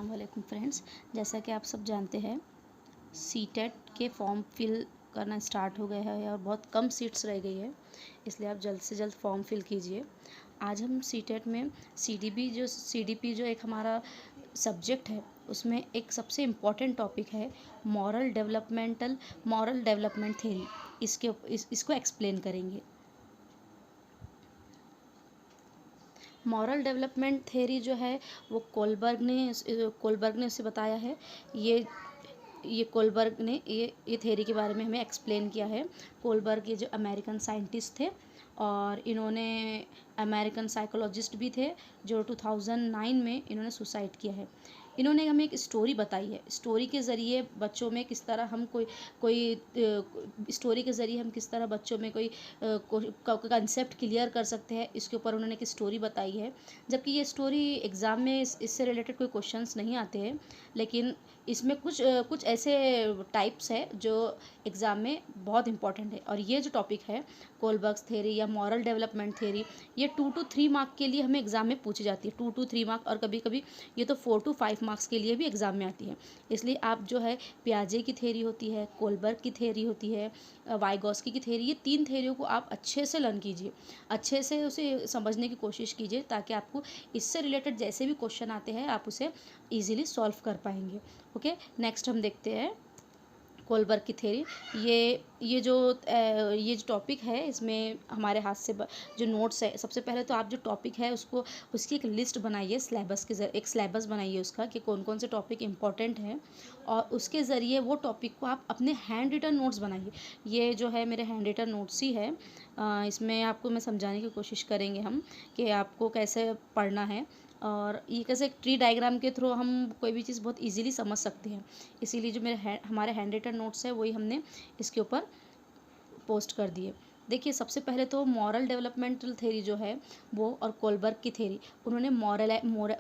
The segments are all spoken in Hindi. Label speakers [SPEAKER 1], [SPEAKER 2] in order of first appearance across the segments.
[SPEAKER 1] अस्सलाम वालेकुम फ्रेंड्स। जैसा कि आप सब जानते हैं, सीटेट के फॉर्म फिल करना स्टार्ट हो गया है और बहुत कम सीट्स रह गई है, इसलिए आप जल्द से जल्द फॉर्म फिल कीजिए। आज हम सीटेट में सीडीपी जो एक हमारा सब्जेक्ट है, उसमें एक सबसे इम्पॉर्टेंट टॉपिक है मॉरल डेवलपमेंट थ्योरी। इसको एक्सप्लेन करेंगे। मॉरल डेवलपमेंट थ्योरी जो है वो कोलबर्ग ने उसे बताया है। ये कोलबर्ग ने ये थ्योरी के बारे में हमें एक्सप्लेन किया है। कोलबर्ग ये जो अमेरिकन साइंटिस्ट थे और इन्होंने अमेरिकन साइकोलॉजिस्ट भी थे, जो 2009 में इन्होंने सुसाइड किया है। इन्होंने हमें एक स्टोरी बताई है। स्टोरी के ज़रिए बच्चों में किस तरह हम स्टोरी के ज़रिए हम किस तरह बच्चों में कोई कंसेप्ट क्लियर कर सकते हैं, इसके ऊपर उन्होंने एक स्टोरी बताई है। जबकि ये स्टोरी एग्ज़ाम में इससे रिलेटेड कोई क्वेश्चंस नहीं आते हैं, लेकिन इसमें कुछ ऐसे टाइप्स है जो एग्ज़ाम में बहुत इंपॉर्टेंट है। और ये जो टॉपिक है कोलबर्ग्स थ्योरी या मॉरल डेवलपमेंट थ्योरी, ये 2 to 3 मार्क के लिए हमें एग्ज़ाम में पूछी जाती है। 2 to 3 मार्क, और कभी कभी ये तो 4 to 5 मार्क्स के लिए भी एग्ज़ाम में आती है। इसलिए आप जो है पियाजे की थ्योरी होती है, कोलबर्ग की थ्योरी होती है, वाइगॉस्की की थ्योरी, ये 3 थ्योरियों को आप अच्छे से लर्न कीजिए, अच्छे से उसे समझने की कोशिश कीजिए, ताकि आपको इससे रिलेटेड जैसे भी क्वेश्चन आते हैं आप उसे ईजिली सॉल्व कर पाएंगे। ओके, नेक्स्ट हम देखते हैं कोलबर्ग की थ्योरी। ये जो टॉपिक है, इसमें हमारे हाथ से जो नोट्स है, सबसे पहले तो आप जो टॉपिक है उसकी एक लिस्ट बनाइए, एक स्लेबस बनाइए उसका, कि कौन कौन से टॉपिक इंपॉर्टेंट हैं, और उसके ज़रिए वो टॉपिक को आप अपने हैंड रिटन नोट्स बनाइए। ये जो है मेरे हैंड रिटन नोट्स ही है। इसमें आपको मैं समझाने की कोशिश करेंगे हम कि आपको कैसे पढ़ना है, और ये कैसे एक ट्री डायग्राम के थ्रू हम कोई भी चीज़ बहुत इजीली समझ सकते हैं। इसीलिए जो हमारे हैंड रिटन नोट्स है वही हमने इसके ऊपर पोस्ट कर दिए। देखिए, सबसे पहले तो मॉरल डेवलपमेंटल थ्योरी जो है वो, और कोलबर्ग की थ्योरी, उन्होंने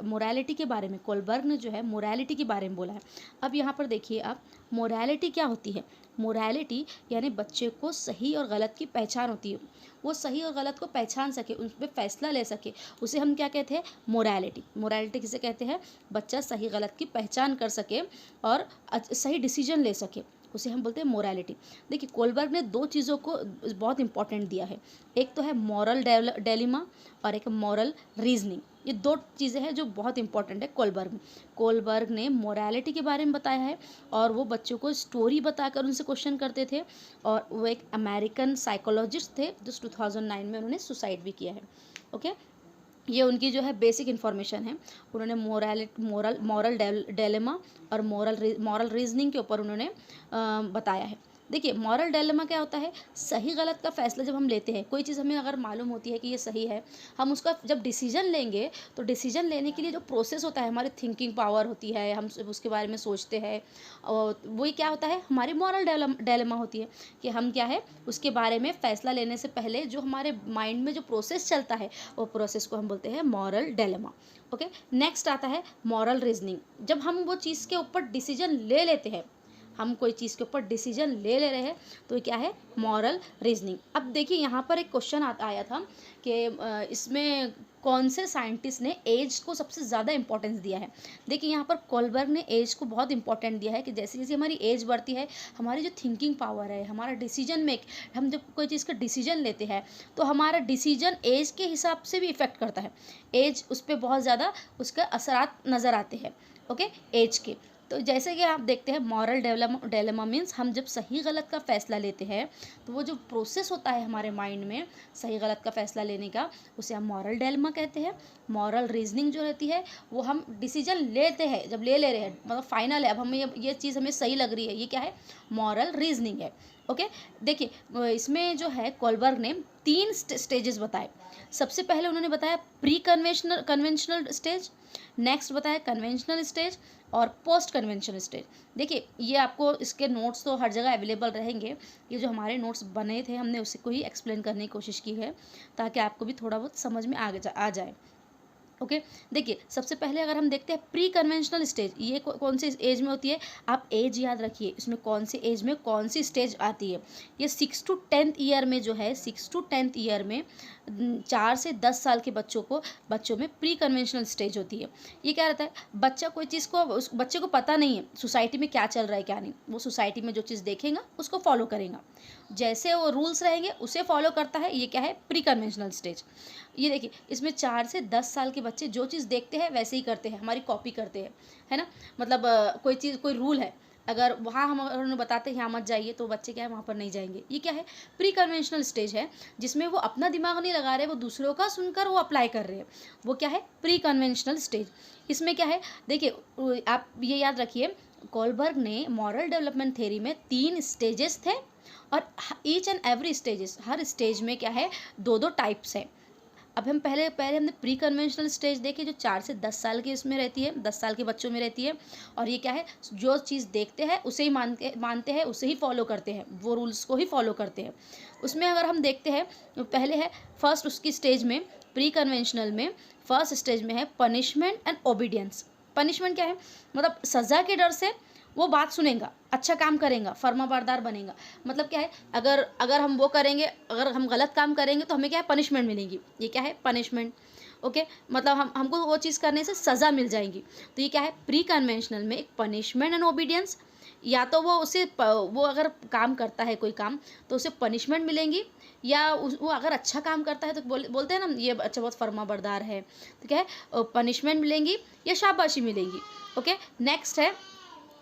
[SPEAKER 1] मोरालिटी के बारे में, कोलबर्ग ने जो है मोरालिटी के बारे में बोला है। अब यहाँ पर देखिए आप, मोरालिटी क्या होती है। मोरालिटी यानी बच्चे को सही और गलत की पहचान होती है। वो सही और गलत को पहचान सके, उस पर फैसला ले सके, उसे हम क्या कहते हैं, मोरालिटी। मोरालिटी किसे कहते हैं, बच्चा सही गलत की पहचान कर सके और सही डिसीजन ले सके, उसे हम बोलते हैं मोरालिटी। देखिए, कोलबर्ग ने 2 चीज़ों को बहुत इंपॉर्टेंट दिया है। एक तो है मॉरल डेलिमा और एक मॉरल रीजनिंग। ये 2 चीज़ें हैं जो बहुत इंपॉर्टेंट है कोलबर्ग ने मोरालिटी के बारे में बताया है, और वो बच्चों को स्टोरी बताकर उनसे क्वेश्चन करते थे। और वो एक अमेरिकन साइकोलॉजिस्ट थे जो 2009 में उन्होंने सुसाइड भी किया है। ओके, ये उनकी जो है बेसिक इन्फॉर्मेशन है। उन्होंने मॉरल डेलेमा और मॉरल रीजनिंग के ऊपर उन्होंने बताया है। देखिए, मॉरल डेलेमा क्या होता है, सही गलत का फैसला जब हम लेते हैं, कोई चीज़ हमें अगर मालूम होती है कि ये सही है, हम उसका जब डिसीजन लेंगे, तो डिसीजन लेने के लिए जो प्रोसेस होता है, हमारी थिंकिंग पावर होती है, हम उसके बारे में सोचते हैं, और वही क्या होता है, हमारी मॉरल डेलेमा होती है कि हम क्या है, उसके बारे में फ़ैसला लेने से पहले जो हमारे माइंड में जो प्रोसेस चलता है, वो प्रोसेस को हम बोलते हैं मॉरल डेलेमा। ओके, नेक्स्ट आता है मॉरल रीजनिंग। जब हम वो चीज़ के ऊपर डिसीजन ले लेते हैं, हम कोई चीज़ के ऊपर डिसीजन ले रहे हैं, तो क्या है, मॉरल रीजनिंग। अब देखिए, यहाँ पर एक क्वेश्चन आया था कि इसमें कौन से साइंटिस्ट ने एज को सबसे ज़्यादा इंपॉर्टेंस दिया है। देखिए, यहाँ पर कोलबर्ग ने एज को बहुत इंपॉर्टेंट दिया है कि जैसे जैसे हमारी एज बढ़ती है, हमारी जो थिंकिंग पावर है, हमारा डिसीजन हम जब कोई चीज़ का डिसीजन लेते हैं, तो हमारा डिसीजन एज के हिसाब से भी इफ़ेक्ट करता है। एज उस पर बहुत ज़्यादा उसका असरात नज़र आते हैं। ओके, एज के। तो जैसे कि आप देखते हैं, मॉरल डेलेमा मीन्स हम जब सही गलत का फ़ैसला लेते हैं, तो वो जो प्रोसेस होता है हमारे माइंड में सही गलत का फ़ैसला लेने का, उसे हम मॉरल डेलेमा कहते हैं। मॉरल रीजनिंग जो रहती है, वो हम डिसीजन लेते हैं, जब ले रहे हैं, मतलब फाइनल है, अब हमें ये चीज़ हमें सही लग रही है, ये क्या है, मॉरल रीजनिंग है। ओके, देखिए, इसमें जो है कोलबर्ग ने 3 स्टेजेस बताए। सबसे पहले उन्होंने बताया प्री कन्वेंशनल स्टेज, नेक्स्ट बताया कन्वेंशनल स्टेज, और पोस्ट कन्वेंशनल स्टेज। देखिए, ये आपको इसके नोट्स तो हर जगह अवेलेबल रहेंगे। ये जो हमारे नोट्स बने थे, हमने उसी को ही एक्सप्लेन करने की कोशिश की है, ताकि आपको भी थोड़ा बहुत समझ में आ जाए। ओके, देखिए, सबसे पहले अगर हम देखते हैं प्री कन्वेंशनल स्टेज, ये कौन सी एज में होती है, आप एज याद रखिए, इसमें कौन सी एज में कौन सी स्टेज आती है। ये 6 to 10th ईयर में जो है, 6 to 10th ईयर में 4 से 10 साल के बच्चों में प्री कन्वेंशनल स्टेज होती है। ये क्या रहता है, बच्चा कोई चीज़ को उस बच्चे को पता नहीं है सोसाइटी में क्या चल रहा है क्या नहीं, वो सोसाइटी में जो चीज़ देखेगा उसको फॉलो करेगा, जैसे वो रूल्स रहेंगे उसे फॉलो करता है। ये क्या है, प्री कन्वेंशनल स्टेज। ये देखिए, इसमें 4 से 10 साल के बच्चे जो चीज़ देखते हैं वैसे ही करते हैं, हमारी कॉपी करते हैं, है ना। मतलब कोई चीज़, कोई रूल है, अगर वहाँ हम उन्हें बताते हैं यहाँ मत जाइए, तो बच्चे क्या है वहाँ पर नहीं जाएंगे। ये क्या है, प्री कन्वेंशनल स्टेज है, जिसमें वो अपना दिमाग नहीं लगा रहे, वो दूसरों का सुनकर वो अप्लाई कर रहे हैं। वो क्या है, प्री कन्वेंशनल स्टेज। इसमें क्या है, देखिए आप ये याद रखिए, कोलबर्ग ने मॉरल डेवलपमेंट थ्योरी में 3 स्टेजेस थे, और each and every stages, her stage में क्या है, 2-2 टाइप्स है। अब हम पहले हमने प्री कन्वेंशनल स्टेज देखी, जो 4 से 10 साल के इसमें रहती है, 10 साल के बच्चों में रहती है। और ये क्या है, जो चीज़ देखते हैं उसे ही मानते हैं, उसे ही फॉलो करते हैं, वो रूल्स को ही फॉलो करते हैं। उसमें अगर हम देखते हैं, पहले है फर्स्ट, उसकी स्टेज में प्री कन्वेंशनल में फर्स्ट स्टेज में है पनिशमेंट एंड ओबीडियंस। पनिशमेंट क्या है, मतलब सज़ा के डर से वो बात सुनेगा, अच्छा काम करेगा, फर्माबरदार बनेगा। मतलब क्या है, अगर हम वो करेंगे, अगर हम गलत काम करेंगे तो हमें क्या है, पनिशमेंट मिलेगी। ये क्या है, पनिशमेंट। ओके, मतलब हमको वो चीज़ करने से सज़ा मिल जाएगी। तो ये क्या है, प्री कन्वेंशनल में एक पनिशमेंट एंड ओबीडियंस। या तो वो अगर काम करता है कोई काम, तो उसे पनिशमेंट मिलेंगी, या वो अगर अच्छा काम करता है तो बोलते हैं ना, ये अच्छा बहुत फर्माबरदार है, तो क्या है, पनिशमेंट मिलेंगी या शाबाशी मिलेगी। ओके, नेक्स्ट है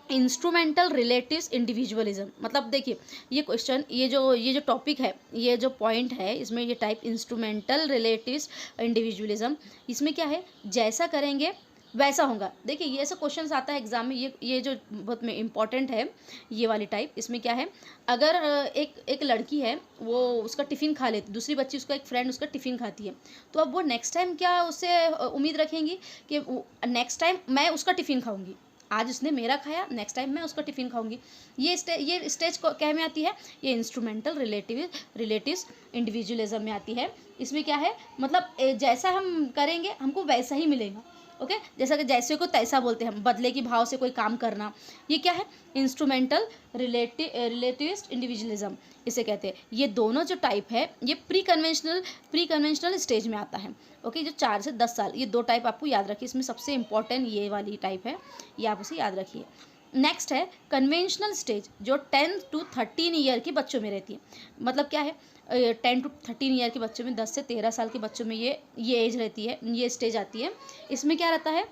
[SPEAKER 1] इंस्ट्रूमेंटल रिलेटिव्स इंडिविजुअलिज्म। मतलब देखिए, ये क्वेश्चन, ये जो टॉपिक है, ये जो पॉइंट है, इसमें ये टाइप इंस्ट्रूमेंटल रिलेटिव्स इंडिविजुअलिज्म, इसमें क्या है, जैसा करेंगे वैसा होगा। देखिए, ये ऐसा क्वेश्चन आता है एग्जाम में, ये जो बहुत में इम्पॉर्टेंट है, ये वाली टाइप। इसमें क्या है, अगर एक लड़की है, वो उसका टिफ़िन खा लेती, दूसरी बच्ची, उसका एक फ्रेंड उसका टिफ़िन खाती है, तो अब वो नेक्स्ट टाइम क्या उससे उम्मीद रखेंगी कि नेक्स्ट टाइम मैं उसका टिफ़िन खाऊंगी। आज उसने मेरा खाया, नेक्स्ट टाइम मैं उसका टिफ़िन खाऊंगी। ये स्टेज क्या में आती है, ये इंस्ट्रूमेंटल रिलेटिव्स इंडिविजुअलिज्म में आती है। इसमें क्या है, मतलब जैसा हम करेंगे हमको वैसा ही मिलेगा। ओके, जैसा कि जैसे को तैसा बोलते हैं हम, बदले की भाव से कोई काम करना। ये क्या है, इंस्ट्रूमेंटल रिलेटिविस्ट इंडिविजुअलिज्म इसे कहते हैं। ये दोनों जो टाइप है, ये प्री कन्वेंशनल स्टेज में आता है। ओके, जो 4 से 10 साल, ये 2 टाइप आपको याद रखिए। इसमें सबसे इंपॉर्टेंट ये वाली टाइप है, ये आप उसे याद रखिए। नेक्स्ट है कन्वेंशनल स्टेज, जो 10 to 13 ईयर के बच्चों में रहती है। मतलब क्या है, 10 to 13 ईयर के बच्चों में, 10 से 13 साल के बच्चों में ये एज रहती है, ये स्टेज आती है। इसमें क्या रहता है,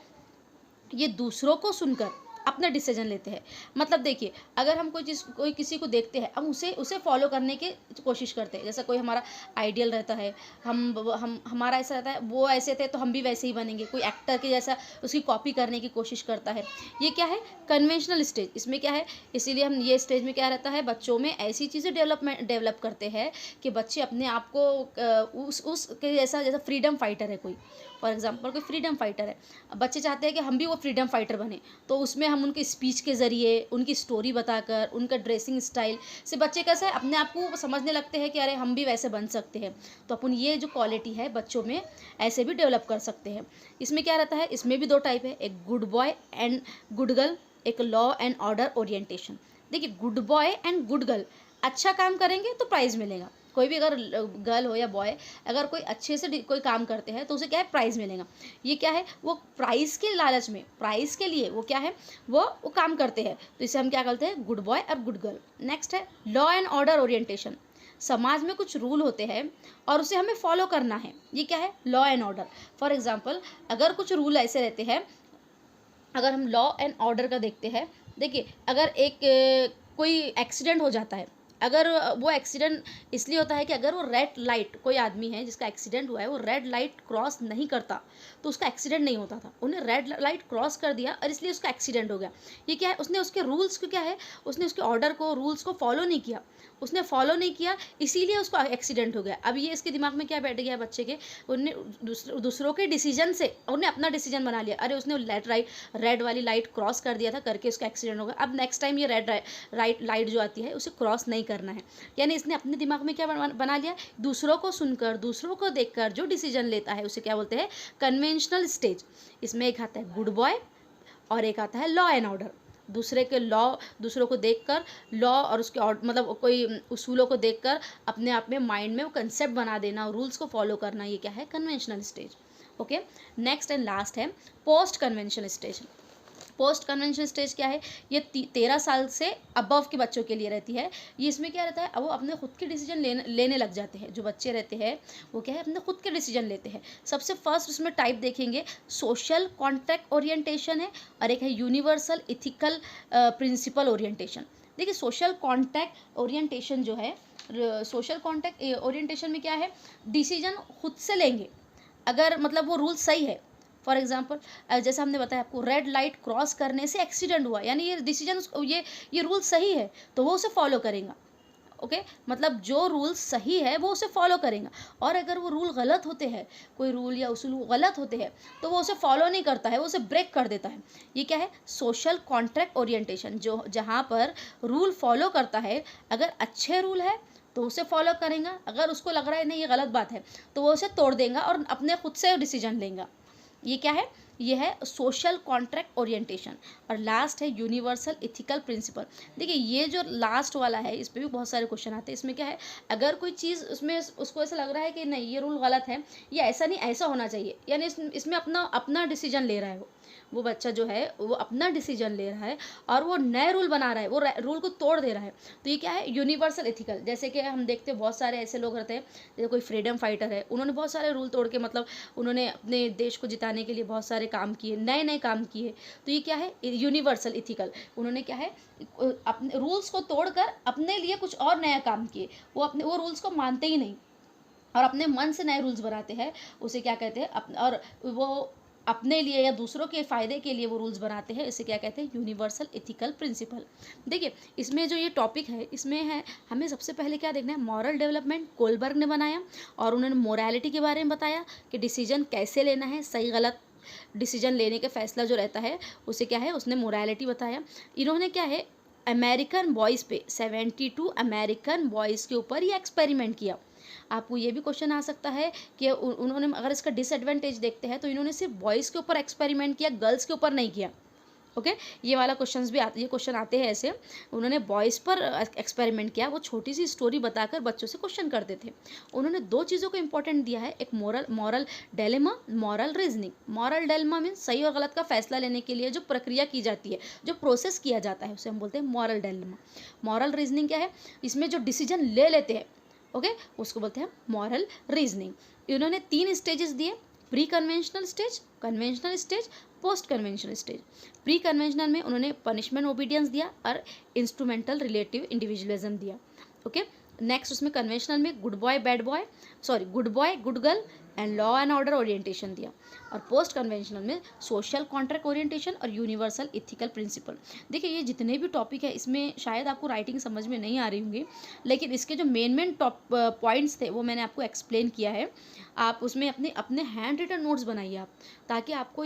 [SPEAKER 1] ये दूसरों को सुनकर अपना डिसीजन लेते हैं। मतलब देखिए, अगर हम कोई किसी को देखते हैं, हम उसे फॉलो करने की कोशिश करते हैं। जैसा कोई हमारा आइडियल रहता है, हमारा ऐसा रहता है, वो ऐसे थे तो हम भी वैसे ही बनेंगे, कोई एक्टर के जैसा उसकी कॉपी करने की कोशिश करता है। ये क्या है, कन्वेंशनल स्टेज। इसमें क्या है, इसीलिए हम ये स्टेज में क्या रहता है, बच्चों में ऐसी चीज़ें डेवलप करते हैं कि बच्चे अपने आप को उस के जैसा फ्रीडम फाइटर है कोई, फॉर एग्जाम्पल कोई फ्रीडम फाइटर है, बच्चे चाहते हैं कि हम भी वो फ्रीडम फाइटर बने, तो उसमें हम उनके स्पीच के ज़रिए, उनकी स्टोरी बताकर, उनका ड्रेसिंग स्टाइल से बच्चे कैसे अपने आप को समझने लगते हैं कि अरे हम भी वैसे बन सकते हैं। तो अपन ये जो क्वालिटी है बच्चों में ऐसे भी डेवलप कर सकते हैं। इसमें क्या रहता है, इसमें भी 2 टाइप है, एक good boy and good girl, एक लॉ एंड ऑर्डर ओरिएंटेशन। देखिए, good boy and good girl, अच्छा काम करेंगे तो प्राइज़ मिलेगा। कोई भी अगर गर्ल हो या बॉय, अगर कोई अच्छे से कोई काम करते हैं तो उसे क्या है, प्राइज़ मिलेगा। ये क्या है, वो प्राइज़ के लालच में, प्राइज़ के लिए वो क्या है, वो काम करते हैं। तो इसे हम क्या करते हैं, गुड बॉय और गुड गर्ल। नेक्स्ट है लॉ एंड ऑर्डर ओरिएंटेशन। समाज में कुछ रूल होते हैं और उसे हमें फॉलो करना है। ये क्या है, law and order. For example, अगर कुछ रूल ऐसे रहते हैं, अगर हम लॉ एंड ऑर्डर का देखते हैं, देखिए अगर कोई एक्सीडेंट हो जाता है, अगर वो एक्सीडेंट इसलिए होता है कि अगर वो रेड लाइट, कोई आदमी है जिसका एक्सीडेंट हुआ है, वो रेड लाइट क्रॉस नहीं करता तो उसका एक्सीडेंट नहीं होता था। उन्हें रेड लाइट क्रॉस कर दिया और इसलिए उसका एक्सीडेंट हो गया। ये क्या है, उसने उसके रूल्स को क्या है, उसने उसके ऑर्डर को, रूल्स को फॉलो नहीं किया, उसने फॉलो नहीं किया, इसीलिए उसको एक्सीडेंट हो गया। अब ये इसके दिमाग में क्या बैठ गया बच्चे के, उन्हें दूसरों के डिसीजन से उन्हें अपना डिसीजन बना लिया, अरे उसने रेड वाली लाइट क्रॉस कर दिया था करके उसका एक्सीडेंट हो गया, अब नेक्स्ट टाइम ये रेड लाइट जो आती है उसे क्रॉस नहीं करना है। यानी इसने अपने दिमाग में क्या बना लिया, दूसरों को सुनकर, दूसरों को देखकर जो डिसीजन लेता है उसे क्या बोलते हैं, कन्वेंशनल स्टेज। इसमें एक आता है गुड बॉय और एक आता है लॉ एंड ऑर्डर। दूसरे के लॉ, दूसरों को देखकर लॉ और उसके मतलब कोई उसूलों को देखकर अपने आप में माइंड में वो कंसेप्ट बना देना और रूल्स को फॉलो करना, ये क्या है? Conventional stage. Okay, next and last है post conventional stage. Post convention stage क्या है? ये 13 साल से अबव के बच्चों के लिए रहती है। ये इसमें क्या रहता है, अब वो अपने खुद के डिसीजन लेने लग जाते हैं। जो बच्चे रहते हैं वो क्या है, अपने खुद के डिसीजन लेते हैं। सबसे फर्स्ट उसमें टाइप देखेंगे, सोशल कॉन्ट्रैक्ट ओरिएंटेशन है और एक है यूनिवर्सल इथिकल प्रिंसिपल ओरिएंटेशन। देखिए सोशल कॉन्ट्रैक्ट ओरिएंटेशन जो है, सोशल कॉन्ट्रैक्ट ओरिएंटेशन में क्या है, डिसीजन खुद से लेंगे अगर मतलब वो रूल सही है। फॉर एग्जाम्पल जैसे हमने बताया आपको, रेड लाइट क्रॉस करने से एक्सीडेंट हुआ, यानी ये डिसीजन ये रूल सही है तो वो उसे फॉलो करेगा। ओके, मतलब जो रूल सही है वो उसे फॉलो करेगा, और अगर वो रूल गलत होते हैं, कोई रूल या उसूल गलत होते हैं तो वो उसे फॉलो नहीं करता है, वो उसे ब्रेक कर देता है। ये क्या है? सोशल कॉन्ट्रैक्ट ओरिएंटेशन, जो जहाँ पर रूल फॉलो करता है, अगर अच्छे रूल है तो उसे फॉलो करेगा, अगर उसको लग रहा है नहीं ये गलत बात है तो वो उसे तोड़ देगा और अपने खुद से डिसीजन लेगा। ये क्या है? ये है सोशल कॉन्ट्रैक्ट ओरिएंटेशन। और लास्ट है यूनिवर्सल इथिकल प्रिंसिपल। देखिए ये जो लास्ट वाला है इस पे भी बहुत सारे क्वेश्चन आते हैं। इसमें क्या है, अगर कोई चीज़ उसमें उसको ऐसा लग रहा है कि नहीं ये रूल गलत है, या ऐसा नहीं ऐसा होना चाहिए, यानी इसमें अपना अपना डिसीजन ले रहा है वो बच्चा जो है वो अपना डिसीजन ले रहा है और वो नए रूल बना रहा है, वो रूल को तोड़ दे रहा है, तो ये क्या है? Universal ethical. जैसे कि हम देखते हैं बहुत सारे ऐसे लोग रहते हैं, जैसे कोई फ्रीडम फाइटर है, उन्होंने बहुत सारे रूल तोड़ के मतलब उन्होंने अपने देश को जिताने के लिए बहुत सारे काम किए, नए नए काम किए, तो ये क्या है? Universal ethical. उन्होंने क्या है, अपने रूल्स को तोड़कर अपने लिए कुछ और नया काम किए। वो रूल्स को मानते ही नहीं और अपने मन से नए रूल्स बनाते हैं, उसे क्या कहते हैं और वो अपने लिए या दूसरों के फ़ायदे के लिए वो रूल्स बनाते हैं, इसे क्या कहते हैं? Universal ethical principle. देखिए इसमें जो ये टॉपिक है इसमें है हमें सबसे पहले क्या देखना है, मॉरल डेवलपमेंट कोलबर्ग ने बनाया और उन्होंने मोरालिटी के बारे में बताया कि डिसीजन कैसे लेना है, सही गलत डिसीजन लेने का फैसला जो रहता है उसे क्या है, उसने मोरालिटी बताया। इन्होंने क्या है, अमेरिकन बॉयज़ पे 72 अमेरिकन बॉयज़ के ऊपर ये एक्सपेरिमेंट किया। आपको ये भी क्वेश्चन आ सकता है कि उन्होंने अगर इसका डिसएडवांटेज देखते हैं तो इन्होंने सिर्फ बॉयज़ के ऊपर एक्सपेरिमेंट किया, गर्ल्स के ऊपर नहीं किया। ओके, ये वाला क्वेश्चंस भी ये क्वेश्चन आते हैं ऐसे। उन्होंने बॉयज़ पर एक्सपेरिमेंट किया, वो छोटी सी स्टोरी बताकर बच्चों से क्वेश्चन करते थे। उन्होंने दो चीज़ों को इंपॉर्टेंट दिया है, एक moral dilemma, moral reasoning. Moral dilemma means सही और गलत का फैसला लेने के लिए जो प्रक्रिया की जाती है, जो प्रोसेस किया जाता है, उसे हम बोलते हैं मॉरल डेलेमा। मॉरल रीजनिंग क्या है, इसमें जो डिसीजन ले लेते हैं ओके उसको बोलते हैं मॉरल रीजनिंग। इन्होंने 3 स्टेजेस दिए, pre conventional stage, conventional stage, post conventional stage. Pre conventional में उन्होंने पनिशमेंट ओबीडियंस दिया और इंस्ट्रूमेंटल रिलेटिव इंडिविजुअलिज्म दिया। ओके, नेक्स्ट उसमें कन्वेंशनल में good boy good girl and law and order orientation दिया। और पोस्ट कन्वेंशनल में सोशल कॉन्ट्रैक्ट ओरिएंटेशन और यूनिवर्सल इथिकल प्रिंसिपल। देखिए ये जितने भी टॉपिक है इसमें शायद आपको राइटिंग समझ में नहीं आ रही होंगी, लेकिन इसके जो मेन टॉप पॉइंट्स थे वो मैंने आपको एक्सप्लेन किया है। आप उसमें अपने अपने हैंड रिटन नोट्स बनाइए आप, ताकि आपको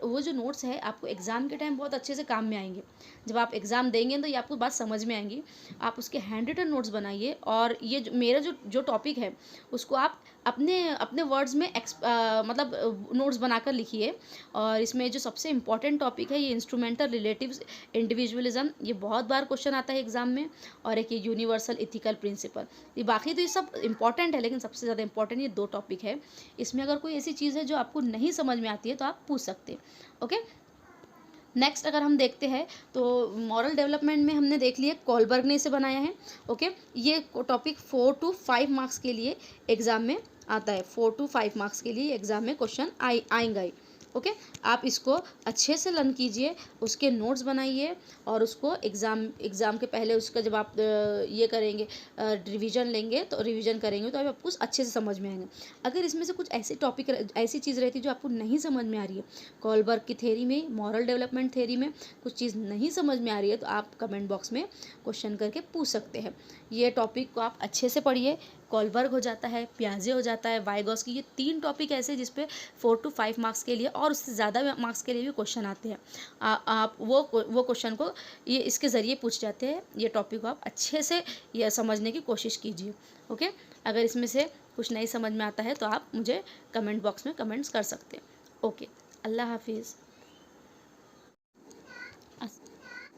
[SPEAKER 1] वो जो नोट्स है आपको एग्ज़ाम के टाइम बहुत अच्छे से काम में आएंगे। जब आप एग्ज़ाम देंगे तो ये आपको बात समझ में आएंगी। आप उसके हैंड रिटन नोट्स बनाइए और ये मेरा जो टॉपिक है उसको आप अपने वर्ड्स में मतलब नोट्स बनाकर लिखिए। और इसमें जो सबसे इम्पॉर्टेंट टॉपिक है ये इंस्ट्रूमेंटल रिलेटिव इंडिविजुअलिज्म, ये बहुत बार क्वेश्चन आता है एग्जाम में। और एक ये यूनिवर्सल इथिकल प्रिंसिपल। ये बाकी तो ये सब इंपॉर्टेंट है, लेकिन सबसे ज़्यादा इंपॉर्टेंट ये 2 टॉपिक है। इसमें अगर कोई ऐसी चीज़ है जो आपको नहीं समझ में आती है तो आप पूछ सकते हैं। ओके, नेक्स्ट अगर हम देखते हैं तो मॉरल डेवलपमेंट में हमने देख लिया कोलबर्ग ने इसे बनाया है। ओके, ये टॉपिक 4 to 5 मार्क्स के लिए एग्ज़ाम में आता है। 4 to 5 मार्क्स के लिए एग्ज़ाम में क्वेश्चन आएंगे। ओके, आप इसको अच्छे से लर्न कीजिए, उसके नोट्स बनाइए और उसको एग्ज़ाम के पहले उसका जब आप ये करेंगे रिवीजन लेंगे तो रिवीजन करेंगे तो आपको अच्छे से समझ में आएंगे। अगर इसमें से कुछ ऐसे टॉपिक ऐसी चीज़ रहती है जो आपको नहीं समझ में आ रही है, कोलबर्ग की थ्योरी में, मॉरल डेवलपमेंट थ्योरी में कुछ चीज़ नहीं समझ में आ रही है तो आप कमेंट बॉक्स में क्वेश्चन करके पूछ सकते हैं। ये टॉपिक को आप अच्छे से पढ़िए। कोलबर्ग हो जाता है, पियाजे हो जाता है, वाइगॉस्की, ये 3 टॉपिक ऐसे जिस पे 4 to 5 मार्क्स के लिए और उससे ज़्यादा मार्क्स के लिए भी क्वेश्चन आते हैं। आप वो क्वेश्चन को ये इसके ज़रिए पूछ जाते हैं। ये टॉपिक को आप अच्छे से ये समझने की कोशिश कीजिए। ओके, अगर इसमें से कुछ नहीं समझ में आता है तो आप मुझे कमेंट बॉक्स में कमेंट्स कर सकते हैं। ओके, अल्लाह हाफिज़।